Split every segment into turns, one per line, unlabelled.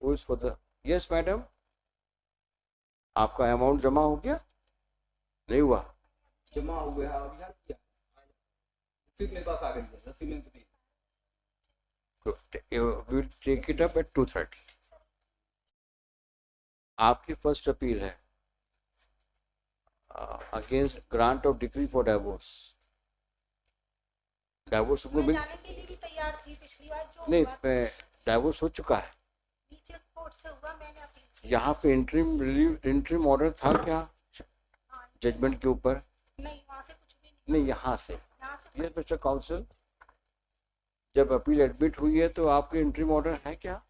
Who is for the? Yes, madam. आपका amount जमा हो गया? नहीं हुआ?
जमा हो गया और याद किया रसीद मेरे पास आ गई है, रसीद मैंने दी।
We will take it up at 2:30. आपकी फर्स्ट अपील है against grant of decree for divorce. Divorce को मिल
जाने के लिए भी तैयार थी पिछली बार जो
नहीं, डाइवोर्स हो चुका है।
नीचे कोर्ट से हुआ, मैंने अपील
यहाँ पे इंटरिम ऑर्डर था क्या जजमेंट के ऊपर?
नहीं, वहाँ से कुछ भी
नहीं, यहाँ से।
यहाँ से
यस मिस्टर काउंसिल, जब अपील एडमिट हुई है तो आपके इंटरिम ऑर्डर है क्या?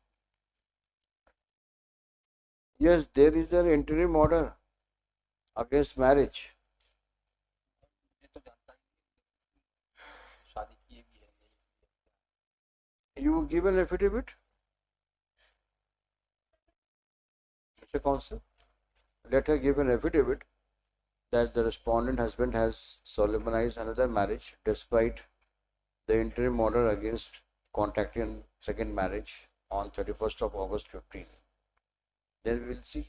Yes, there is an interim order against marriage.
ये तो जानता ही शादी किए भी है।
You give an affidavit, Mr. Counsel. Let her give an affidavit that the respondent husband has solemnized another marriage despite the interim order against contracting second marriage on 31st of August 15. Then we will see.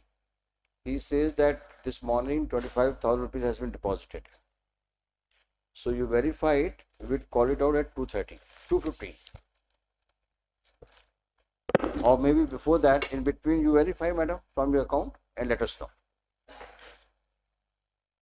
He says that this morning 25,000 rupees has been deposited. So you verify it, we will call it out at 2:30, 2:15. Or maybe before that, in between you verify, madam, from your account and let us know.